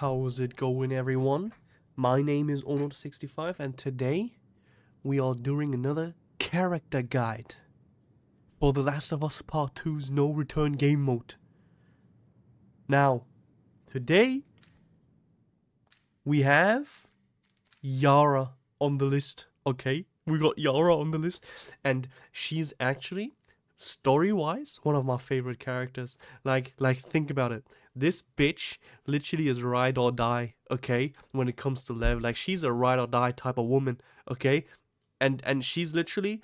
How's it going, everyone? My name is Onod65, and today we are doing another character guide for The Last of Us Part 2's No Return game mode. Now, today we have Yara on the list, okay? We got Yara on the list, and she's actually, story-wise, one of my favorite characters. Like, think about it. This bitch literally is ride or die, okay? When it comes to Lev, like, she's a ride or die type of woman, okay? And she's literally,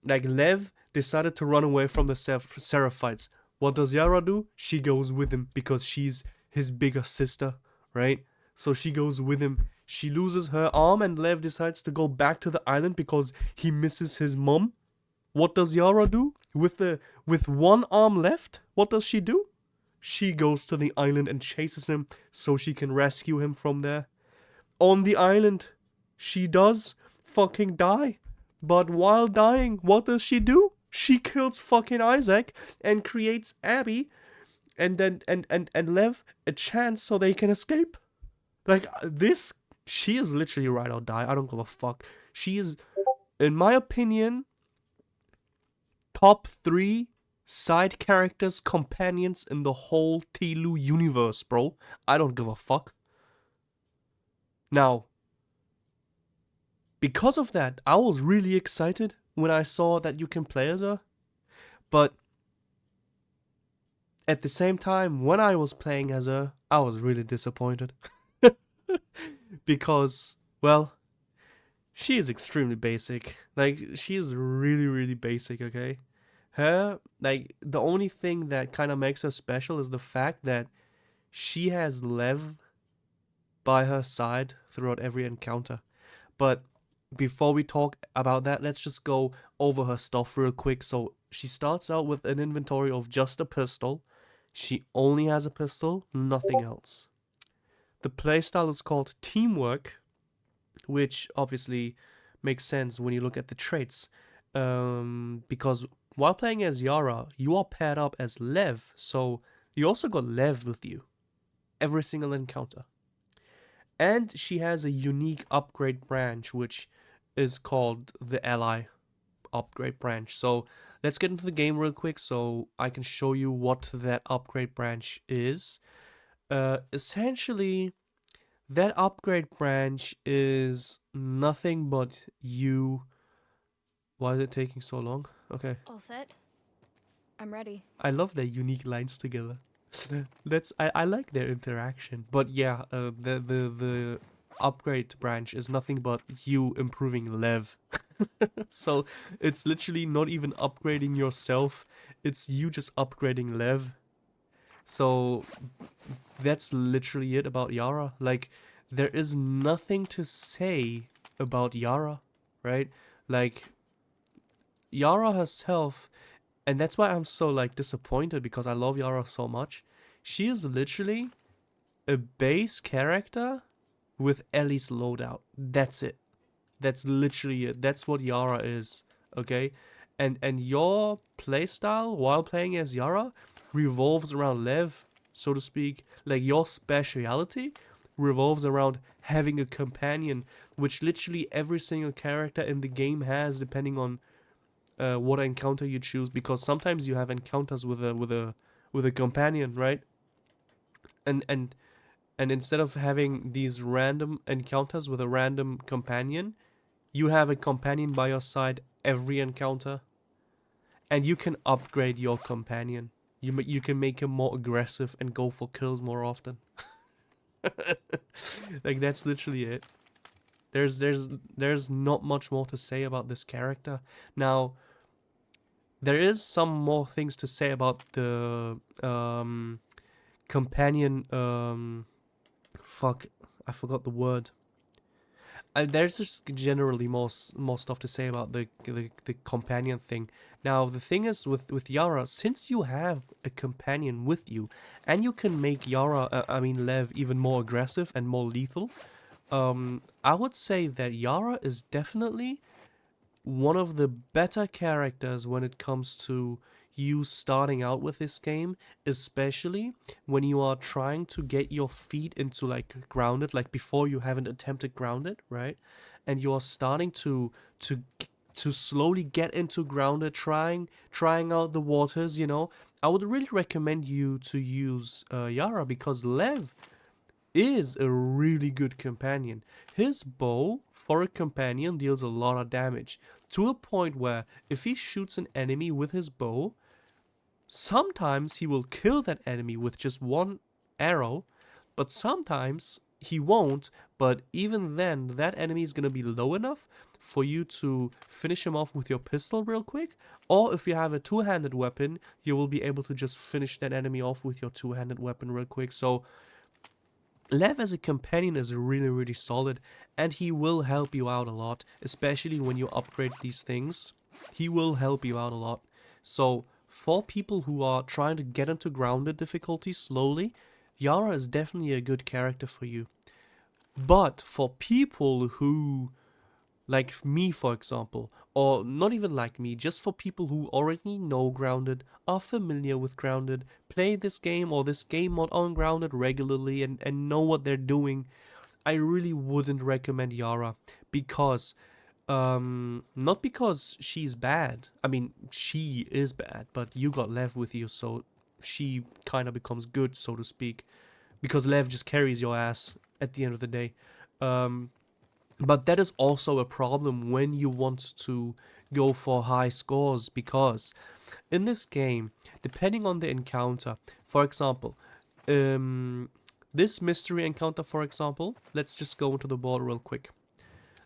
like, Lev decided to run away from the Seraphites. What does Yara do? She goes with him because she's his bigger sister, right? So she goes with him. She loses her arm and Lev decides to go back to the island because he misses his mom. What does Yara do? With one arm left, what does she do? She goes to the island and chases him so she can rescue him from there. On the island, she does fucking die. But while dying, what does she do? She kills fucking Isaac and creates Abby and Lev a chance so they can escape. Like, this, she is literally ride or die. I don't give a fuck. She is, in my opinion, top 3 side characters, companions in the whole TLOU universe, bro. I don't give a fuck. Now, because of that, I was really excited when I saw that you can play as her. But at the same time, when I was playing as her, I was really disappointed. Because, well, she is extremely basic. Like, she is really, really basic, okay? Her, like, the only thing that kind of makes her special is the fact that she has Lev by her side throughout every encounter. But before we talk about that, let's just go over her stuff real quick. So she starts out with an inventory of just a pistol. She only has a pistol, nothing else. The playstyle is called Teamwork, which obviously makes sense when you look at the traits. Because while playing as Yara, you are paired up as Lev, so you also got Lev with you every single encounter. And she has a unique upgrade branch, which is called the Ally upgrade branch. So let's get into the game real quick so I can show you what that upgrade branch is. Essentially, that upgrade branch is nothing but you. Why is it taking so long? Okay. All set? I'm ready. I love their unique lines together. I like their interaction. But yeah, the upgrade branch is nothing but you improving Lev. So it's literally not even upgrading yourself. It's you just upgrading Lev. So that's literally it about Yara. Like, there is nothing to say about Yara, right? Like, Yara herself, and that's why I'm so, like, disappointed, because I love Yara so much. She is literally a base character with Ellie's loadout. That's it. That's literally it. That's what Yara is, okay? And your playstyle while playing as Yara revolves around Lev, so to speak. Like, your speciality revolves around having a companion, which literally every single character in the game has, depending on what encounter you choose. Because sometimes you have encounters with a companion, right? And instead of having these random encounters with a random companion, you have a companion by your side every encounter, and you can upgrade your companion. You can make him more aggressive and go for kills more often. Like, that's literally it. There's not much more to say about this character. Now, there is some more things to say about the companion. Fuck, I forgot the word. There's just generally more stuff to say about the companion thing. Now, the thing is with Yara, since you have a companion with you, and you can make Yara, Lev, even more aggressive and more lethal, I would say that Yara is definitely one of the better characters when it comes to you starting out with this game, especially when you are trying to get your feet into like grounded, like before you haven't attempted grounded, right? And you are starting to to slowly get into grounded, trying out the waters, you know. I would really recommend you to use Yara, because Lev is a really good companion. His bow for a companion deals a lot of damage, to a point where if he shoots an enemy with his bow, sometimes he will kill that enemy with just one arrow, but sometimes he won't. But even then, that enemy is going to be low enough for you to finish him off with your pistol real quick. Or if you have a two-handed weapon, you will be able to just finish that enemy off with your two-handed weapon real quick. So Lev as a companion is really, really solid, and he will help you out a lot, especially when you upgrade these things. He will help you out a lot. So for people who are trying to get into grounded difficulty slowly, Yara is definitely a good character for you. But for people who, like me for example, or not even like me, just for people who already know grounded, are familiar with grounded, play this game or this game mod on grounded regularly, and know what they're doing, I really wouldn't recommend Yara. Because not because she's bad, I mean she is bad, but you got Lev with you, so she kind of becomes good, so to speak, because Lev just carries your ass at the end of the day. But that is also a problem when you want to go for high scores, because in this game, depending on the encounter, for example, this mystery encounter, for example, let's just go into the board real quick.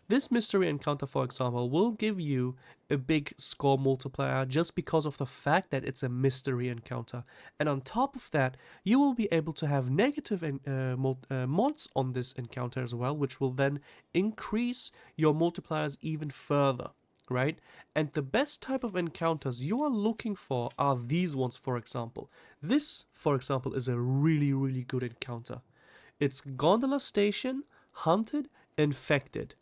This mystery encounter, for example, will give you a big score multiplier just because of the fact that it's a mystery encounter. And on top of that, you will be able to have negative mods on this encounter as well, which will then increase your multipliers even further, right? And the best type of encounters you are looking for are these ones, for example. This, for example, is a really, really good encounter. It's Gondola Station, Hunted, Infected.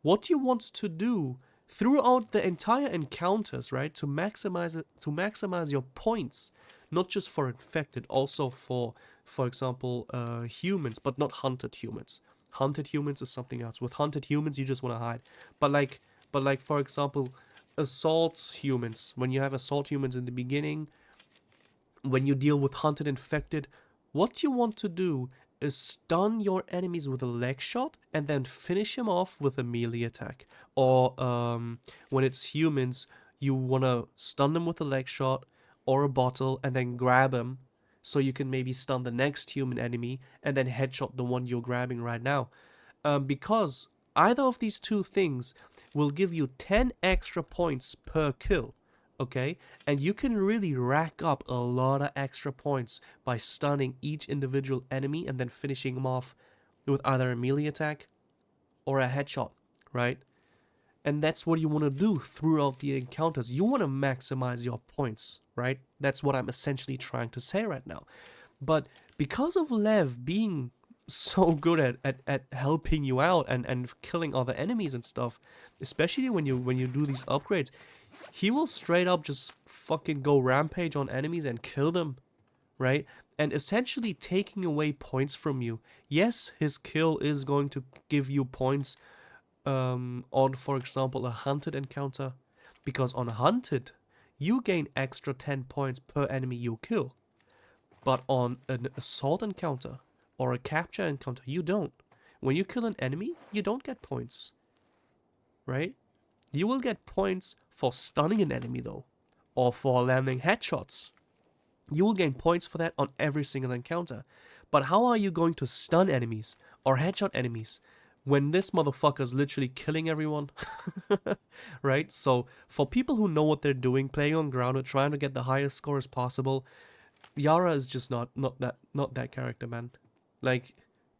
What you want to do throughout the entire encounters, right, to maximize it, to maximize your points, not just for infected, also for example, humans, but not hunted humans. Hunted humans is something else. With hunted humans, you just want to hide. But like for example, assault humans. When you have assault humans in the beginning, when you deal with hunted infected, what you want to do is stun your enemies with a leg shot and then finish him off with a melee attack. Or when it's humans, you want to stun them with a leg shot or a bottle and then grab him, so you can maybe stun the next human enemy and then headshot the one you're grabbing right now. Because either of these two things will give you 10 extra points per kill. Okay, and you can really rack up a lot of extra points by stunning each individual enemy and then finishing them off with either a melee attack or a headshot, right? And that's what you want to do throughout the encounters. You want to maximize your points, right? That's what I'm essentially trying to say right now. But because of Lev being so good at helping you out and killing other enemies and stuff, especially when you do these upgrades, he will straight up just fucking go rampage on enemies and kill them, right? And essentially taking away points from you. Yes, his kill is going to give you points on, for example, a hunted encounter, because on hunted, you gain extra 10 points per enemy you kill. But on an assault encounter or a capture encounter, you don't. When you kill an enemy, you don't get points, right? You will get points for stunning an enemy though, or for landing headshots. You will gain points for that on every single encounter. But how are you going to stun enemies or headshot enemies when this motherfucker's literally killing everyone? Right? So for people who know what they're doing, playing on grounded, trying to get the highest score as possible, Yara is just not that character, man. Like,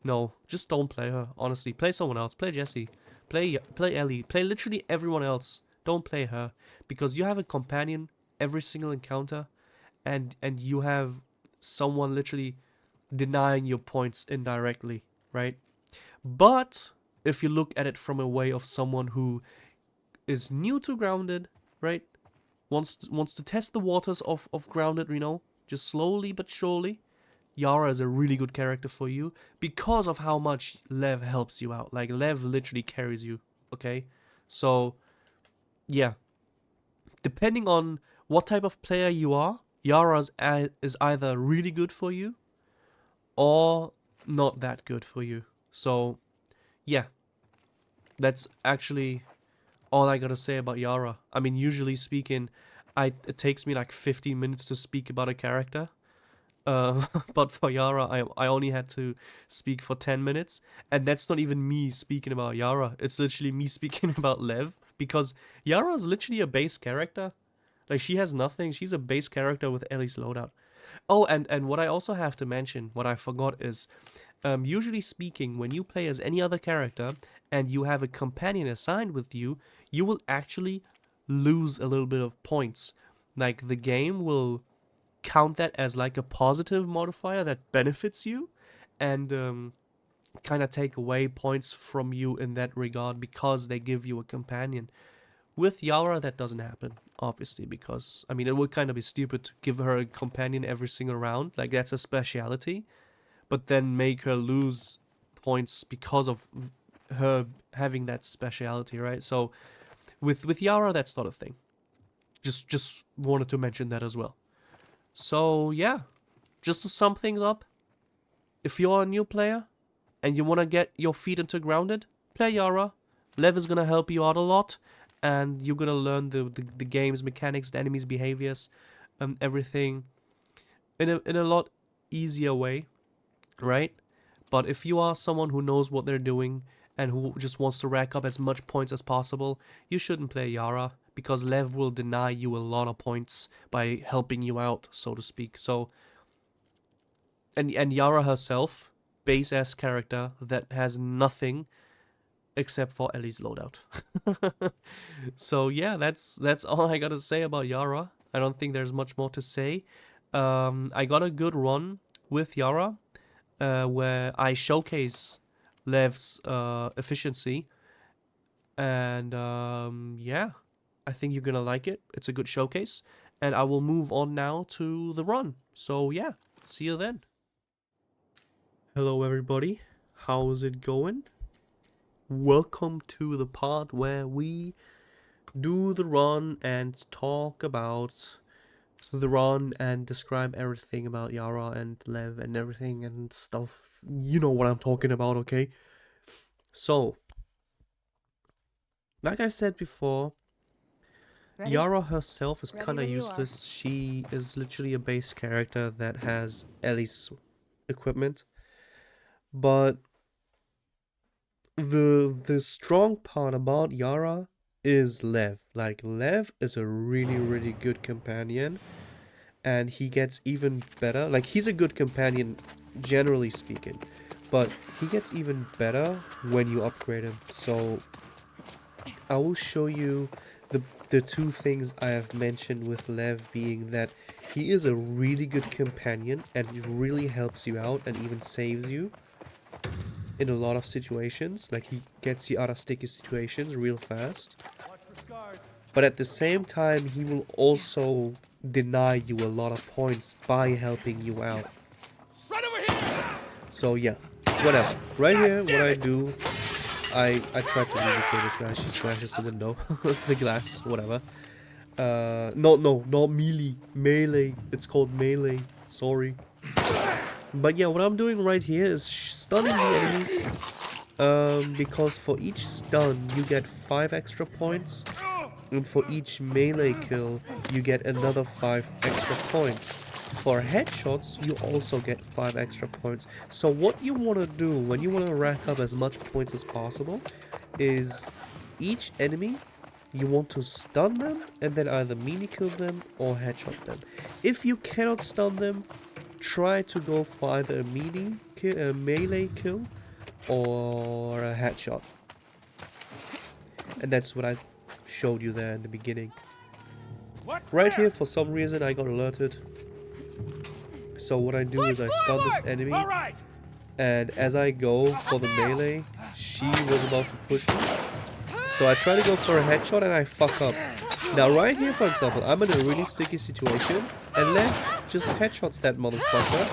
no, just don't play her. Honestly, play someone else. Play Jessie. Play Ellie. Play literally everyone else. Don't play her, because you have a companion every single encounter, and you have someone literally denying your points indirectly, right? But if you look at it from a way of someone who is new to grounded, right? wants to test the waters of grounded, you know, just slowly but surely, Yara is a really good character for you because of how much Lev helps you out. Like, Lev literally carries you, okay? So, yeah. Depending on what type of player you are, Yara is either really good for you or not that good for you. So, yeah. That's actually all I gotta say about Yara. I mean, usually speaking, it takes me like 15 minutes to speak about a character. But for Yara, I only had to speak for 10 minutes. And that's not even me speaking about Yara. It's literally me speaking about Lev. Because Yara is literally a base character. Like, she has nothing. She's a base character with Ellie's loadout. Oh, and what I also have to mention, what I forgot is, usually speaking, when you play as any other character and you have a companion assigned with you, you will actually lose a little bit of points. Like, the game will count that as like a positive modifier that benefits you, and kind of take away points from you in that regard because they give you a companion. With Yara, that doesn't happen, obviously, because, I mean, it would kind of be stupid to give her a companion every single round. Like, that's a speciality. But then make her lose points because of her having that speciality, right? So, with Yara, that's not a thing. Just wanted to mention that as well. So, yeah. Just to sum things up, if you're a new player and you want to get your feet into grounded, play Yara. Lev is going to help you out a lot. And you're going to learn the game's mechanics, the enemy's behaviors, everything in a lot easier way, right? But if you are someone who knows what they're doing and who just wants to rack up as much points as possible, you shouldn't play Yara, because Lev will deny you a lot of points by helping you out, so to speak. So, and Yara herself, base-ass character that has nothing except for Ellie's loadout. So yeah, that's all I gotta say about Yara. I don't think there's much more to say. I got a good run with Yara, where I showcase Lev's efficiency, and yeah, I think you're gonna like it. It's a good showcase, and I will move on now to the run. So yeah, see you then. Hello everybody, how's it going? Welcome to the part where we do the run and talk about the run and describe everything about Yara and Lev and everything and stuff. You know what I'm talking about, okay? So, like I said before, Ready? Yara herself is Ready kind of when you are. useless. She is literally a base character that has Ellie's equipment. But the strong part about Yara is Lev. Like, Lev is a really good companion, and he gets even better. Like, he's a good companion generally speaking, but he gets even better when you upgrade him. So I will show you the two things I have mentioned with Lev, being that he is a really good companion and he really helps you out and even saves you in a lot of situations. Like, he gets you out of sticky situations real fast. But at the same time, he will also deny you a lot of points by helping you out. So yeah, whatever. Right here, what I do, I try to really kill this guy. She smashes the window, the glass, whatever. No, not melee. Melee. It's called melee. Sorry. But yeah, what I'm doing right here is stunning the enemies. Because for each stun, you get 5 extra points. And for each melee kill, you get another 5 extra points. For headshots, you also get 5 extra points. So what you want to do when you want to rack up as much points as possible is each enemy, you want to stun them and then either melee kill them or headshot them. If you cannot stun them, try to go for either a melee kill or a headshot. And that's what I showed you there in the beginning. Right here, for some reason, I got alerted. So what I do is I stun this enemy, and as I go for the melee, she was about to push me. So I try to go for a headshot and I fuck up. Now right here, for example, I'm in a really sticky situation, and Lev just headshots that motherfucker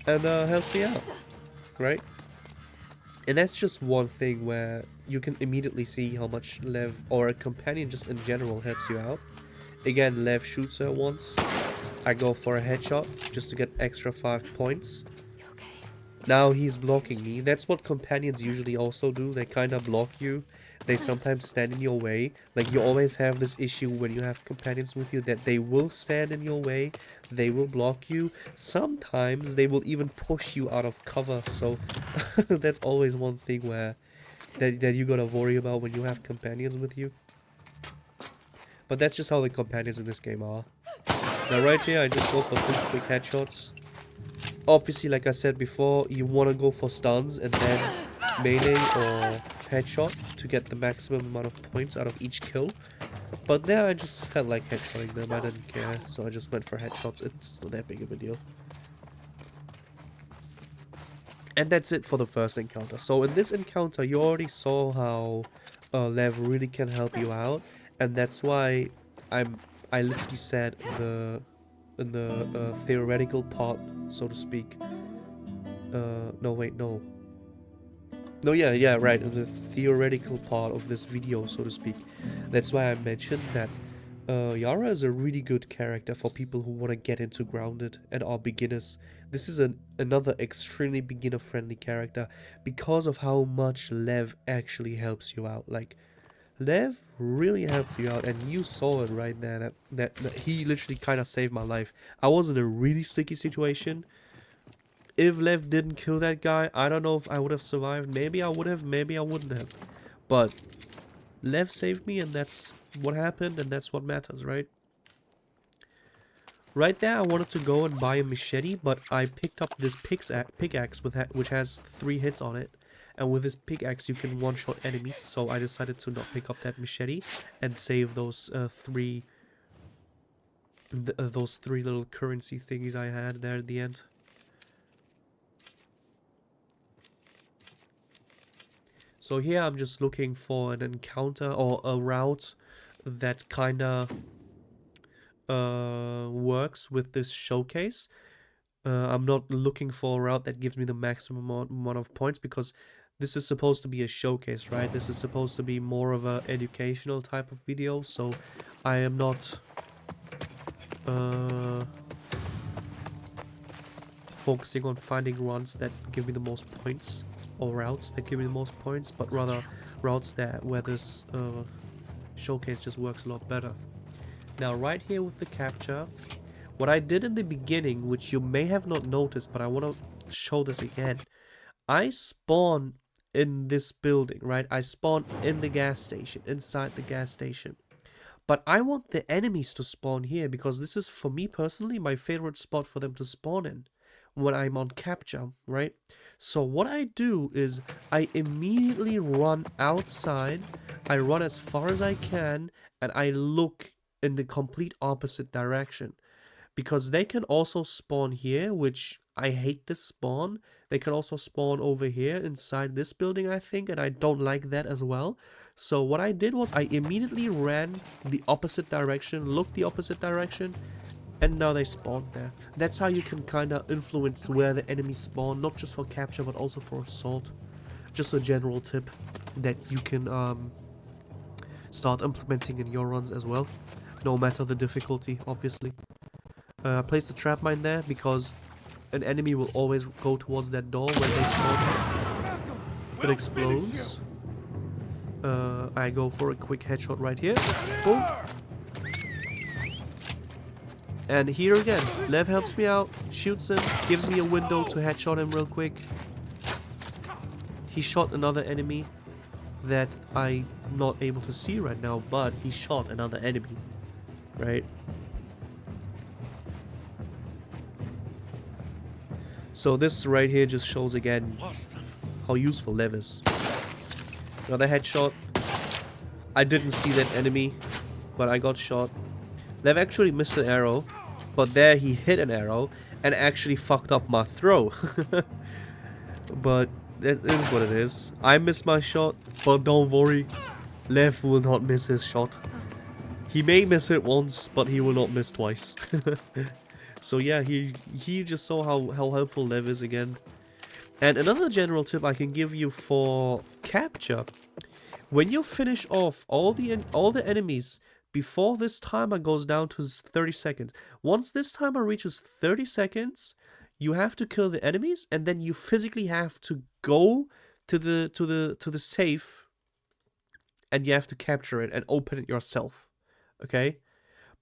and helps me out, right? And that's just one thing where you can immediately see how much Lev, or a companion just in general, helps you out. Again, Lev shoots her once. I go for a headshot just to get extra 5 points. Now he's blocking me. That's what companions usually also do. They kind of block you. They sometimes stand in your way. Like, you always have this issue when you have companions with you, that they will stand in your way. They will block you. Sometimes they will even push you out of cover. So that's always one thing where that you gotta worry about when you have companions with you. But that's just how the companions in this game are. Now right here, I just go for 2 quick headshots. Obviously, like I said before, you want to go for stuns and then melee or headshot to get the maximum amount of points out of each kill. But there I just felt like headshotting them, I didn't care, so I just went for headshots. It's not that big of a deal. And that's it for the first encounter. So in this encounter, you already saw how Lev really can help you out, and that's why I literally said in the theoretical part, so to speak. No, wait, no. No, yeah, right, in the theoretical part of this video, so to speak. That's why I mentioned that Yara is a really good character for people who want to get into Grounded and are beginners. This is another extremely beginner-friendly character because of how much Lev actually helps you out. Like, Lev really helps you out, and you saw it right there, that he literally kind of saved my life. I was in a really sticky situation. If Lev didn't kill that guy, I don't know if I would have survived. Maybe I would have, maybe I wouldn't have. But Lev saved me, and that's what happened, and that's what matters, right? Right there, I wanted to go and buy a machete, but I picked up this pickaxe which has 3 hits on it. And with this pickaxe, you can one-shot enemies, so I decided to not pick up that machete and save those three little currency thingies I had there at the end. So here I'm just looking for an encounter or a route that kinda works with this showcase. I'm not looking for a route that gives me the maximum amount of points, because this is supposed to be a showcase, right? This is supposed to be more of a educational type of video, so I am not focusing on finding runs that give me the most points, or routes that give me the most points, but rather routes where this showcase just works a lot better. Now right here with the capture, what I did in the beginning, which you may have not noticed, but I want to show this again. I spawn in this building, right? I spawn in the gas station, inside the gas station. But I want the enemies to spawn here, because this is, for me personally, my favorite spot for them to spawn in when I'm on capture, right? So what I do is I immediately run outside, I run as far as I can, and I look in the complete opposite direction. Because they can also spawn here, which I hate this spawn. They can also spawn over here inside this building, I think, and I don't like that as well. So what I did was I immediately ran the opposite direction, looked the opposite direction, and now they spawned there. That's how you can kind of influence where the enemies spawn, not just for capture, but also for assault. Just a general tip that you can start implementing in your runs as well, no matter the difficulty, obviously. I placed a trap mine there because an enemy will always go towards that door when they spawn. It explodes. I go for a quick headshot right here. Boom. And here again, Lev helps me out, shoots him, gives me a window to headshot him real quick. He shot another enemy that I'm not able to see right now, but he shot another enemy, right? So this right here just shows again how useful Lev is. Another headshot. I didn't see that enemy, but I got shot. Lev actually missed an arrow, but there he hit an arrow and actually fucked up my throw. But that is what it is. I missed my shot, but don't worry, Lev will not miss his shot. He may miss it once, but he will not miss twice. So yeah, he just saw how helpful Lev is again. And another general tip I can give you for capture: when you finish off all the enemies before this timer goes down to 30 seconds, once this timer reaches 30 seconds, you have to kill the enemies, and then you physically have to go to the safe, and you have to capture it and open it yourself. Okay?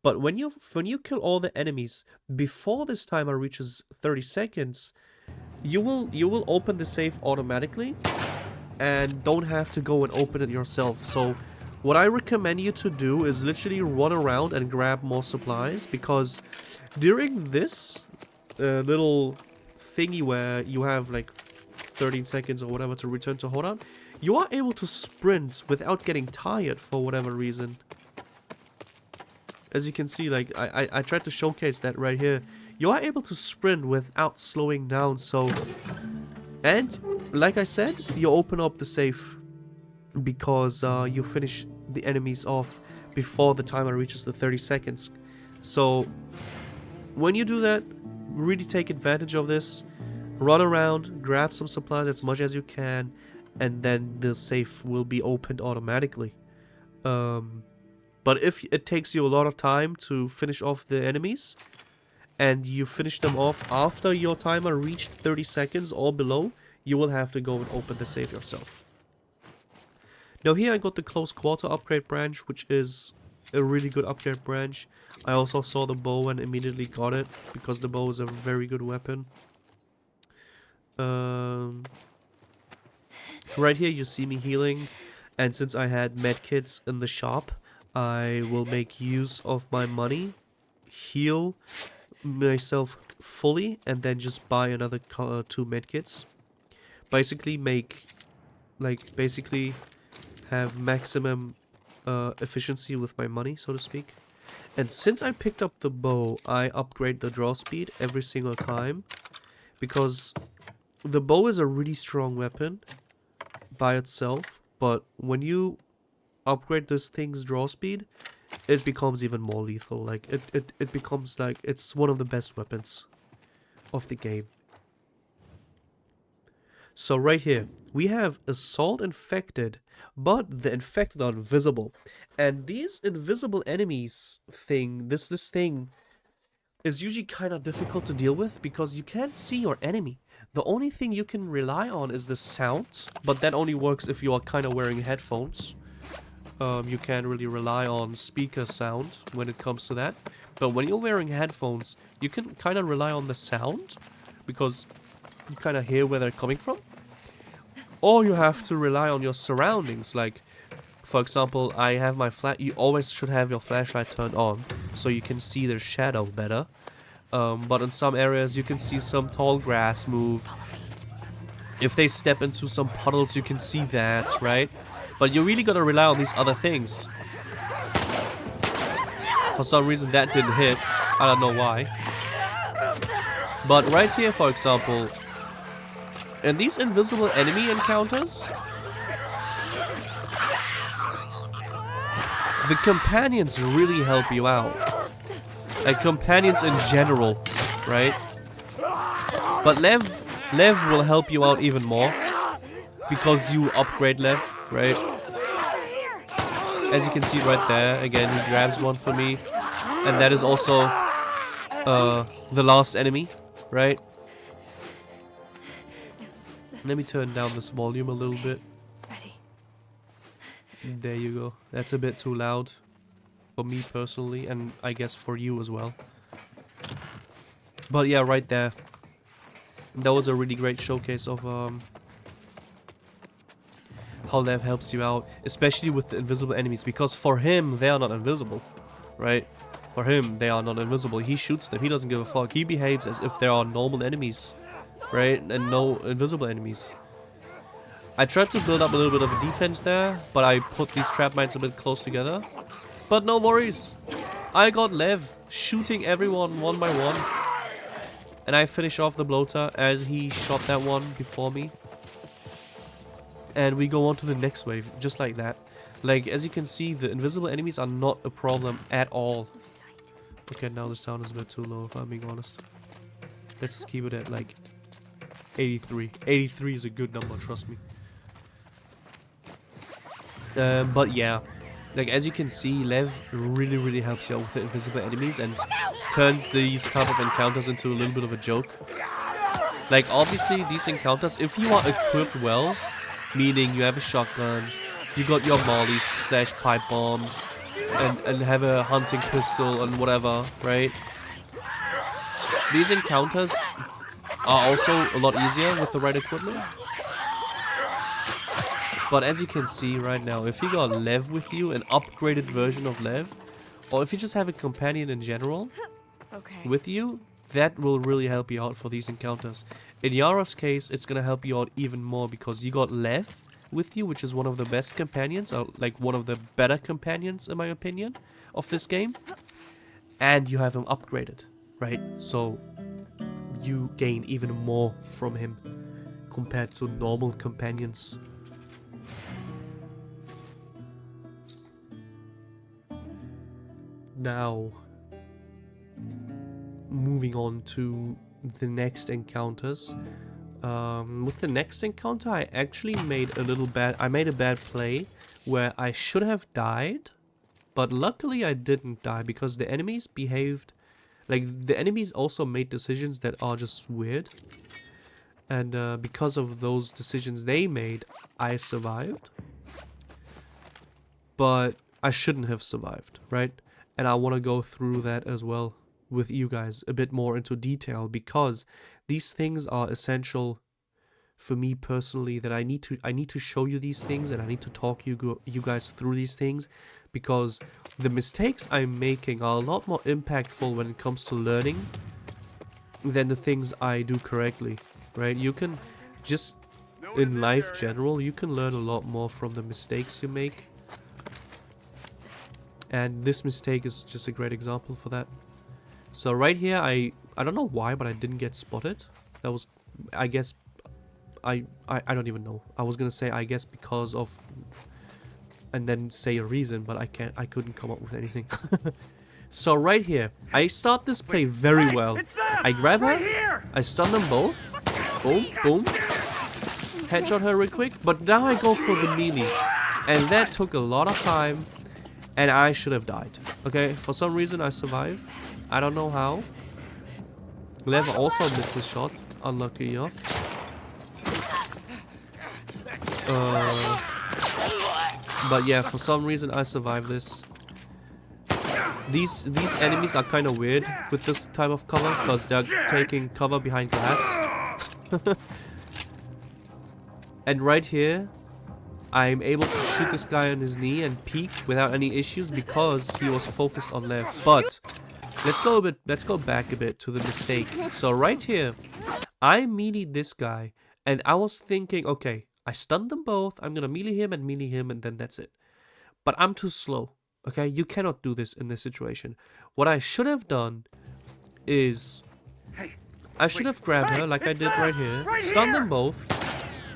But when you kill all the enemies before this timer reaches 30 seconds, you will open the safe automatically and don't have to go and open it yourself. So what I recommend you to do is literally run around and grab more supplies, because during this little thingy where you have like 13 seconds or whatever to return to hold on, you are able to sprint without getting tired for whatever reason. As you can see, like I tried to showcase that right here. You are able to sprint without slowing down. So, and like I said, you open up the safe because you finish the enemies off before the timer reaches the 30 seconds. So when you do that, really take advantage of this. Run around, grab some supplies as much as you can, and then the safe will be opened automatically. But if it takes you a lot of time to finish off the enemies, and you finish them off after your timer reached 30 seconds or below, you will have to go and open the safe yourself. Now here I got the close quarter upgrade branch, which is a really good upgrade branch. I also saw the bow and immediately got it, because the bow is a very good weapon. Right here you see me healing, and since I had medkits in the shop, I will make use of my money, heal myself fully, and then just buy another 2 medkits. Basically have maximum efficiency with my money, so to speak. And since I picked up the bow, I upgrade the draw speed every single time, because the bow is a really strong weapon by itself, but when you upgrade this thing's draw speed, it becomes even more lethal. Like it becomes like it's one of the best weapons of the game. So right here we have assault infected, but the infected are invisible, and these invisible enemies thing, this thing is usually kind of difficult to deal with because you can't see your enemy. The only thing you can rely on is the sound, but that only works if you are kind of wearing headphones. You can't really rely on speaker sound when it comes to that. But when you're wearing headphones, you can kind of rely on the sound, because you kind of hear where they're coming from. Or you have to rely on your surroundings. Like, for example, I have my you always should have your flashlight turned on, so you can see their shadow better. But in some areas you can see some tall grass move. If they step into some puddles, you can see that, right? But you really gotta rely on these other things. For some reason that didn't hit. I don't know why. But right here, for example, in these invisible enemy encounters, the companions really help you out. Like companions in general, right? But Lev will help you out even more, because you upgrade Lev, right? As you can see right there, again, he grabs one for me. And that is also the last enemy, right? Let me turn down this volume a little bit. Ready. There you go. That's a bit too loud for me personally, and I guess for you as well. But yeah, right there. That was a really great showcase of how Lev helps you out, especially with the invisible enemies, because for him, they are not invisible, right? For him, they are not invisible. He shoots them. He doesn't give a fuck. He behaves as if there are normal enemies, right? And no invisible enemies. I tried to build up a little bit of a defense there, but I put these trap mines a bit close together. But no worries. I got Lev shooting everyone one by one. And I finish off the bloater as he shot that one before me. And we go on to the next wave, just like that. Like, as you can see, the invisible enemies are not a problem at all. Oh, sight. Okay, now the sound is a bit too low, if I'm being honest. Let's just keep it at, like, 83. 83 is a good number, trust me. But yeah. Like, as you can see, Lev really helps you out with the invisible enemies and turns these type of encounters into a little bit of a joke. Like, obviously, these encounters, if you are equipped well, meaning you have a shotgun, you got your mollies, slash pipe bombs, and have a hunting pistol and whatever, right? These encounters are also a lot easier with the right equipment. But as you can see right now, if you got Lev with you, an upgraded version of Lev, or if you just have a companion in general Okay. with you, that will really help you out for these encounters. In Yara's case, it's gonna help you out even more because you got Lev with you, which is one of the best companions, or like one of the better companions in my opinion, of this game. And you have him upgraded, right? So you gain even more from him compared to normal companions. Now, moving on to the next encounters. With the next encounter, I actually made a bad play where I should have died, but luckily I didn't die because the enemies behaved like the enemies also made decisions that are just weird. And because of those decisions they made, I survived. But I shouldn't have survived, right? And I want to go through that as well with you guys a bit more into detail because these things are essential for me personally, that I need to show you these things and I need to talk you guys through these things because the mistakes I'm making are a lot more impactful when it comes to learning than the things I do correctly, right? You can just in life general, you can learn a lot more from the mistakes you make. And this mistake is just a great example for that. So right here, I don't know why, but I didn't get spotted. That was, I guess, I don't even know. I was gonna say, I guess because of, and then say a reason, but I couldn't come up with anything. So right here, I start this play very well. I grab her, I stun them both. Boom, boom. Headshot her real quick, but now I go for the melee. And that took a lot of time. And I should have died. Okay, for some reason I survived. I don't know how. Lev also missed his shot. Unlucky enough. But yeah, for some reason I survived this. These enemies are kind of weird with this type of cover because they're taking cover behind glass. And right here, I'm able to shoot this guy on his knee and peek without any issues because he was focused on left. But let's go back a bit to the mistake. So right here, I melee this guy and I was thinking, okay, I stunned them both. I'm gonna melee him and then that's it. But I'm too slow. Okay, you cannot do this in this situation. What I should have done is I should have grabbed her like I did right here, stun them both,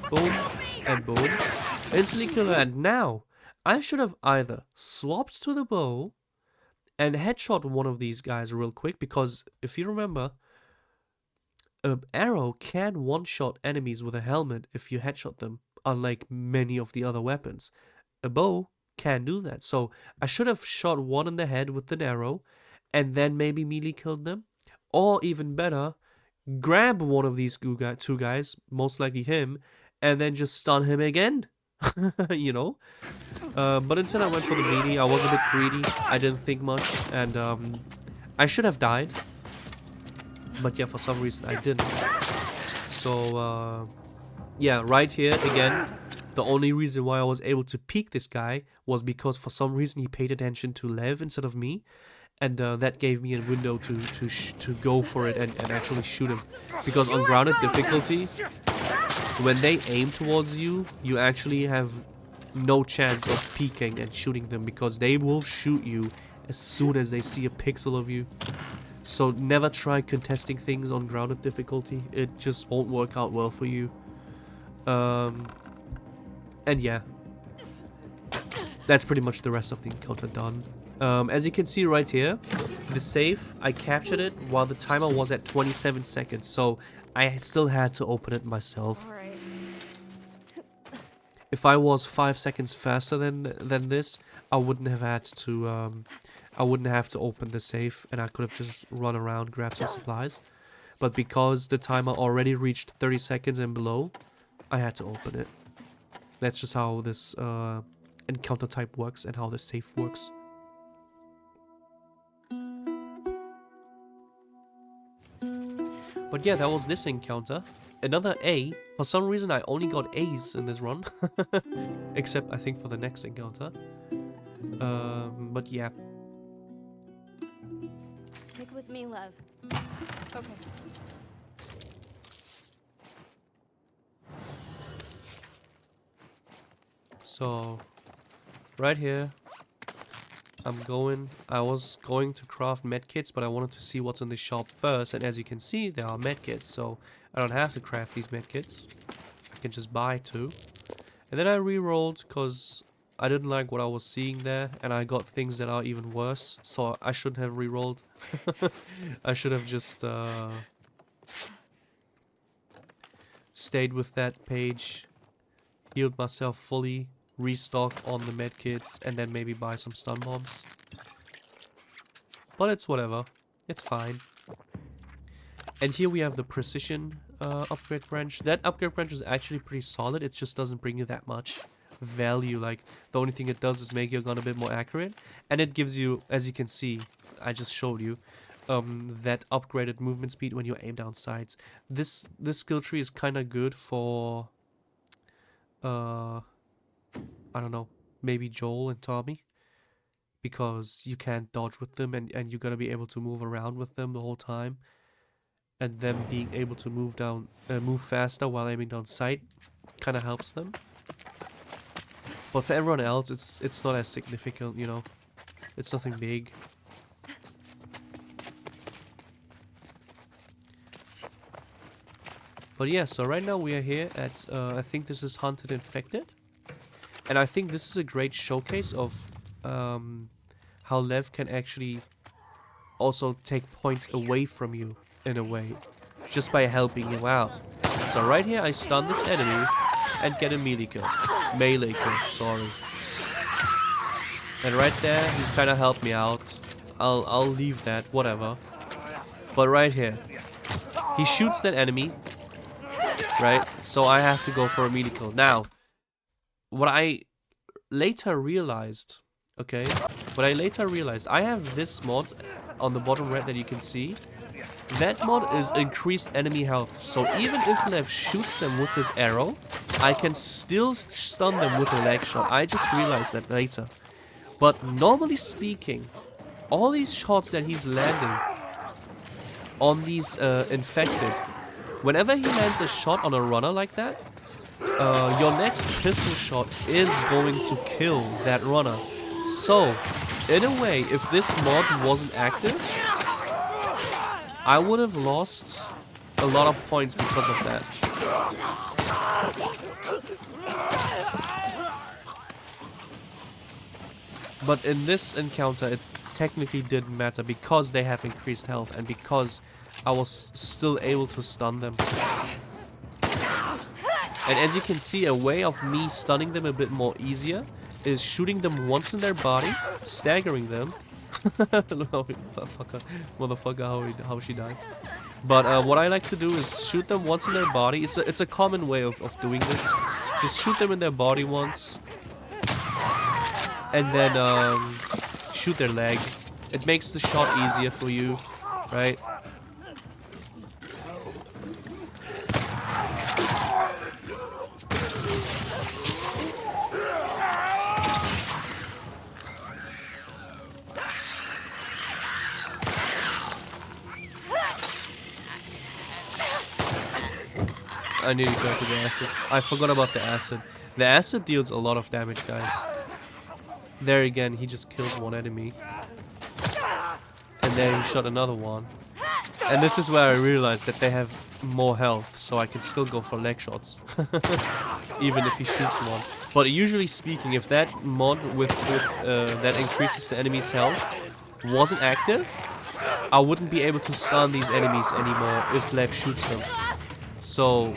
boom and boom. Instantly kill her, and now I should have either swapped to the bow and headshot one of these guys real quick because if you remember, an arrow can one-shot enemies with a helmet if you headshot them, unlike many of the other weapons. A bow can do that, so I should have shot one in the head with an arrow and then maybe melee killed them, or even better, grab one of these two guys, most likely him, and then just stun him again. You know, but instead I went for the melee. I was a bit greedy. I didn't think much, and I should have died, but yeah, for some reason I didn't. So yeah, right here again, the only reason why I was able to peek this guy was because for some reason he paid attention to Lev instead of me, and that gave me a window to go for it and actually shoot him, because on grounded difficulty, when they aim towards you, you actually have no chance of peeking and shooting them because they will shoot you as soon as they see a pixel of you. So never try contesting things on grounded difficulty. It just won't work out well for you. And yeah. that's pretty much the rest of the encounter done. As you can see right here, the save, I captured it while the timer was at 27 seconds, so I still had to open it myself. All right. If I was 5 seconds faster than this, I wouldn't have had to open the safe, and I could have just run around, grab some supplies. But because the timer already reached 30 seconds and below, I had to open it. That's just how this encounter type works and how the safe works. But yeah, that was this encounter. Another A. For some reason, I only got A's in this run. Except, I think, for the next encounter. But yeah. Stick with me, love. Okay. So, right here, I was going to craft medkits, but I wanted to see what's in the shop first, and as you can see, there are medkits, so I don't have to craft these medkits. I can just buy 2. And then I re-rolled, because I didn't like what I was seeing there, and I got things that are even worse, so I shouldn't have re-rolled. I should have just stayed with that page, healed myself fully, restock on the medkits, and then maybe buy some stun bombs. But it's whatever. It's fine. And here we have the precision upgrade wrench. That upgrade wrench is actually pretty solid. It just doesn't bring you that much value. Like, the only thing it does is make your gun a bit more accurate. And it gives you, as you can see, I just showed you, that upgraded movement speed when you aim down sights. This skill tree is kind of good for I don't know, maybe Joel and Tommy, because you can't dodge with them, and you're gonna be able to move around with them the whole time, and them being able to move faster while aiming down sight kind of helps them. But for everyone else, it's not as significant, you know. It's nothing big. But yeah, so right now we are here at I think this is Hunted Infected. And I think this is a great showcase of how Lev can actually also take points away from you in a way, just by helping you out. So right here I stun this enemy and get a melee kill. Melee kill, sorry. And right there he kind of helped me out. I'll leave that, whatever. But right here, he shoots that enemy, right? So I have to go for a melee kill. Now, what I later realized, I have this mod on the bottom right that you can see. That mod is increased enemy health. So even if Lev shoots them with his arrow, I can still stun them with a leg shot. I just realized that later. But normally speaking, all these shots that he's landing on these infected, whenever he lands a shot on a runner like that, your next pistol shot is going to kill that runner. So, in a way, if this mod wasn't active, I would have lost a lot of points because of that. But in this encounter, it technically didn't matter because they have increased health and because I was still able to stun them. And as you can see, a way of me stunning them a bit more easier is shooting them once in their body, staggering them. Motherfucker, how she died. But what I like to do is shoot them once in their body. It's a common way of doing this. Just shoot them in their body once, and then shoot their leg. It makes the shot easier for you, right? I need to go to the acid. I forgot about the acid. The acid deals a lot of damage, guys. There again, he just killed one enemy. And then he shot another one. And this is where I realized that they have more health, so I can still go for leg shots. Even if he shoots one. But usually speaking, if that mod with that increases the enemy's health wasn't active, I wouldn't be able to stun these enemies anymore if Lev shoots them. So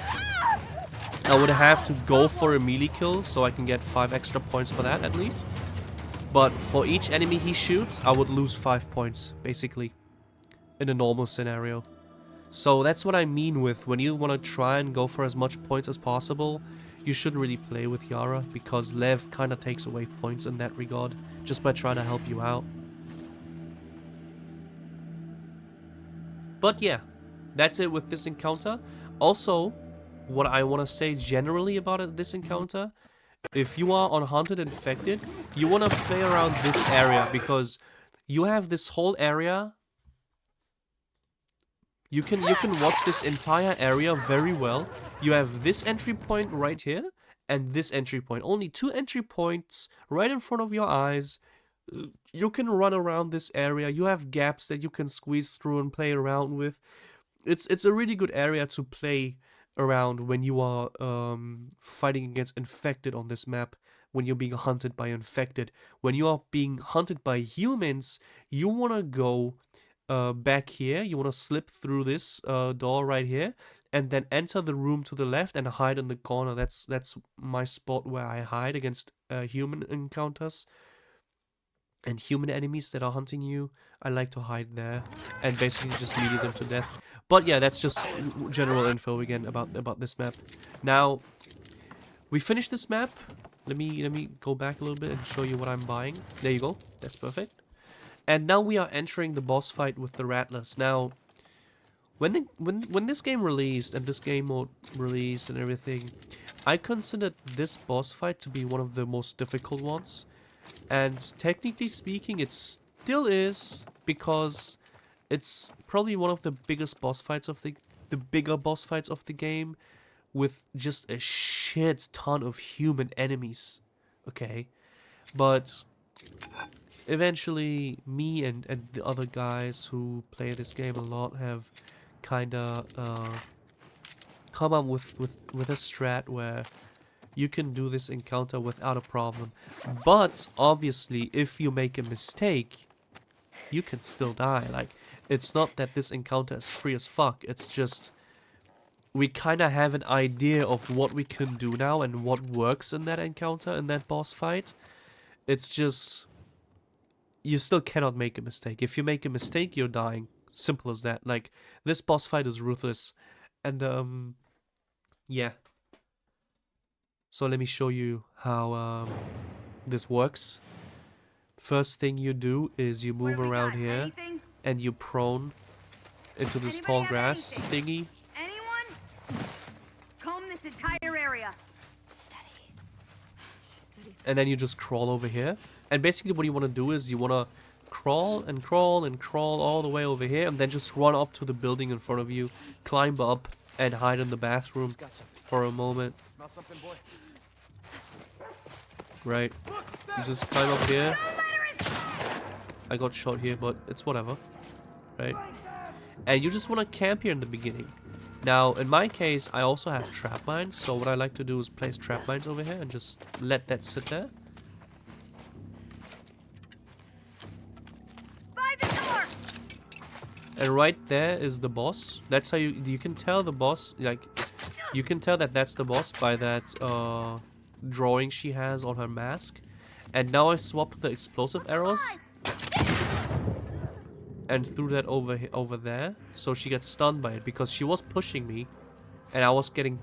I would have to go for a melee kill so I can get 5 extra points for that at least. But for each enemy he shoots, I would lose 5 points, basically, in a normal scenario. So that's what I mean with when you want to try and go for as much points as possible, you shouldn't really play with Yara, because Lev kind of takes away points in that regard, just by trying to help you out. But yeah, that's it with this encounter. Also, what I want to say generally about this encounter, if you are on Hunted Infected, you want to play around this area, because you have this whole area. You can watch this entire area very well. You have this entry point right here, and this entry point. Only 2 entry points right in front of your eyes. You can run around this area. You have gaps that you can squeeze through and play around with. It's a really good area to play around when you are fighting against infected on this map, when you're being hunted by infected. When you are being hunted by humans, you want to go back here. You want to slip through this door right here, and then enter the room to the left and hide in the corner. That's my spot where I hide against human encounters and human enemies that are hunting you. I like to hide there and basically just melee them to death. But yeah, that's just general info again about this map. Now, we finished this map. Let me go back a little bit and show you what I'm buying. There you go. That's perfect. And now we are entering the boss fight with the Rattlers. Now, when this game released and this game mode released and everything, I considered this boss fight to be one of the most difficult ones. And technically speaking, it still is, because it's probably one of the biggest boss fights of the bigger boss fights of the game, with just a shit ton of human enemies. Okay, but eventually me and the other guys who play this game a lot have kinda come up with a strat where you can do this encounter without a problem. But obviously, if you make a mistake, you can still die. Like, it's not that this encounter is free as fuck. It's just we kind of have an idea of what we can do now and what works in that encounter, in that boss fight. It's just you still cannot make a mistake. If you make a mistake, you're dying. Simple as that. Like, this boss fight is ruthless. And yeah. So let me show you how this works. First thing you do is you move around here and you prone into this tall grass thingy. Anyone? Comb this entire area. Steady. And then you just crawl over here. And basically what you want to do is you want to crawl and crawl and crawl all the way over here, and then just run up to the building in front of you, climb up, and hide in the bathroom for a moment. Smell something, boy? Right. You just climb up here. I got shot here, but it's whatever. Right. And you just want to camp here in the beginning. Now, in my case, I also have trap mines, so what I like to do is place trap mines over here and just let that sit there. By the door! And right there is the boss. That's how you can tell the boss, like, you can tell that that's the boss by that drawing she has on her mask. And now I swapped the explosive arrows and threw that over there, so she gets stunned by it, because she was pushing me and I was getting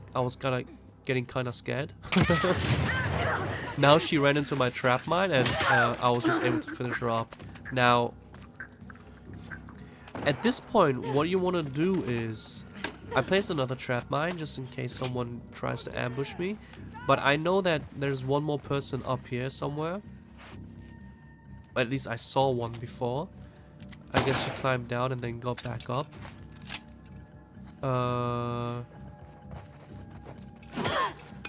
kind of scared. Now she ran into my trap mine and I was just able to finish her up. Now, at this point, what you want to do is I placed another trap mine just in case someone tries to ambush me. But I know that there's one more person up here somewhere. At least I saw one before. I guess she climbed down and then got back up.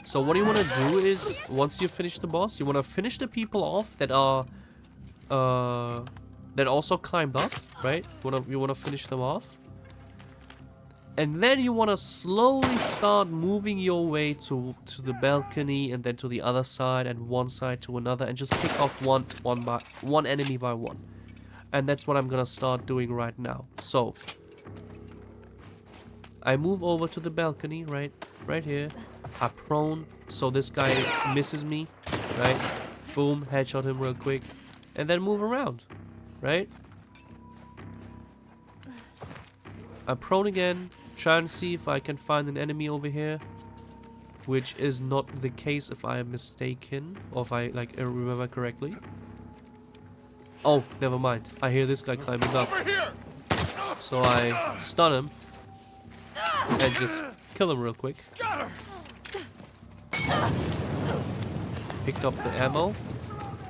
So what you want to do is, once you finish the boss, you want to finish the people off that are that also climbed up, right? You want to finish them off. And then you want to slowly start moving your way to the balcony, and then to the other side, and one side to another, and just pick off one enemy by one. And that's what I'm gonna start doing right now. So I move over to the balcony, right here. I prone, so this guy misses me, right? Boom, headshot him real quick, and then move around, right? I prone again, try and see if I can find an enemy over here, which is not the case if I am mistaken, or if I remember correctly. Oh, never mind. I hear this guy climbing up, so I stun him and just kill him real quick. Picked up the ammo,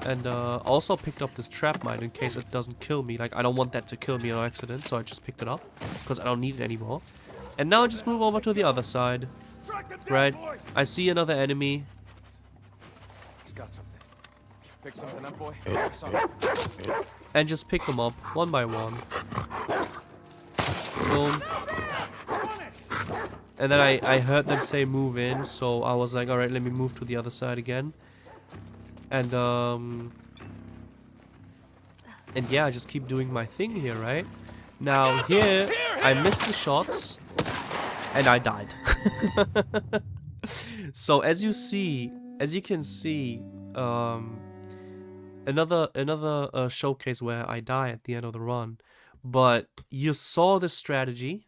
and also picked up this trap mine in case it doesn't kill me. Like, I don't want that to kill me on accident, so I just picked it up because I don't need it anymore. And now I just move over to the other side, right? I see another enemy. He's got something. Pick something up, boy. And just pick them up one by one. Boom. And then I heard them say move in, so I was like, alright, let me move to the other side again. And yeah, I just keep doing my thing here, right? Now here, I missed the shots, and I died. So as you can see, another showcase where I die at the end of the run, but you saw the strategy,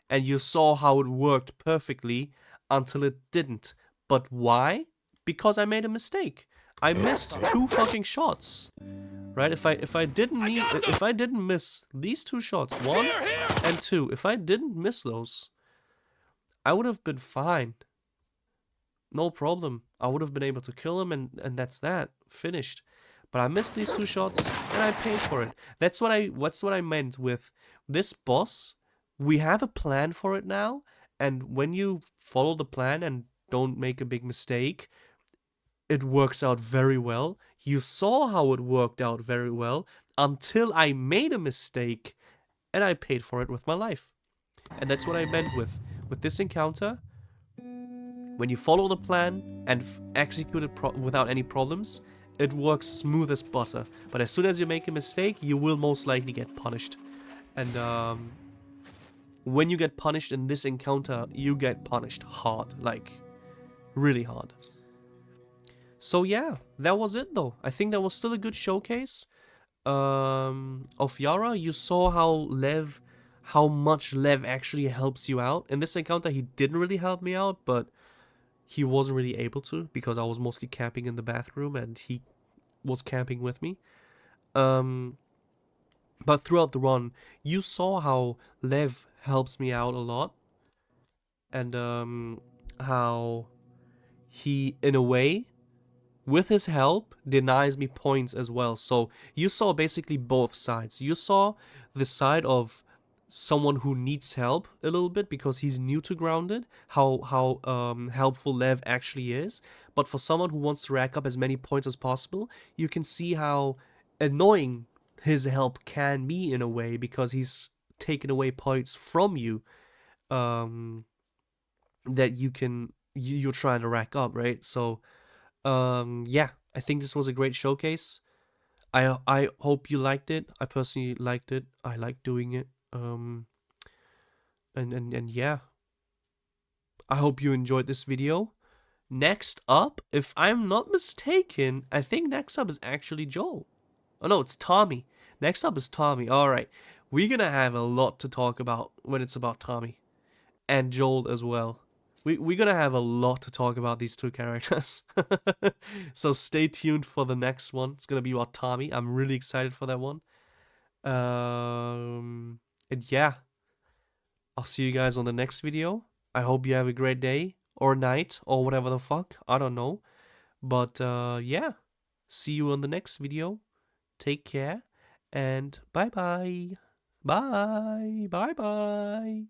and you saw how it worked perfectly until it didn't. But why? Because I made a mistake. I missed 2 fucking shots, right? If I didn't miss these 2 shots, 1 and 2, if I didn't miss those, I would have been fine. No problem. I would have been able to kill him, and that's that. Finished. But I missed these 2 shots, and I paid for it. That's what I meant with this boss. We have a plan for it now, and when you follow the plan and don't make a big mistake, it works out very well. You saw how it worked out very well until I made a mistake, and I paid for it with my life. And that's what I meant with this encounter. When you follow the plan and execute it without any problems, it works smooth as butter. But as soon as you make a mistake, you will most likely get punished. And when you get punished in this encounter, you get punished hard, like really hard. So yeah, that was it though. I think that was still a good showcase of Yara. You saw how much Lev actually helps you out. In this encounter, he didn't really help me out, but he wasn't really able to because I was mostly camping in the bathroom and he was camping with me. But throughout the run, you saw how Lev helps me out a lot, and how he, in a way, with his help, denies me points as well. So you saw basically both sides. You saw the side of someone who needs help a little bit because he's new to Grounded, how helpful Lev actually is. But for someone who wants to rack up as many points as possible, you can see how annoying his help can be in a way, because he's taken away points from you that you're trying to rack up, right? So yeah, I think this was a great showcase. I hope you liked it. I personally liked it. I like doing it. And yeah, I hope you enjoyed this video. Next up, if I'm not mistaken, I think next up is actually Joel. Oh no, it's Tommy. Next up is Tommy. Alright, we're gonna have a lot to talk about when it's about Tommy. And Joel as well. We're gonna have a lot to talk about these 2 characters. So stay tuned for the next one. It's gonna be about Tommy. I'm really excited for that one. And yeah, I'll see you guys on the next video. I hope you have a great day or night or whatever the fuck. I don't know. But yeah, see you on the next video. Take care and bye bye. Bye. Bye bye.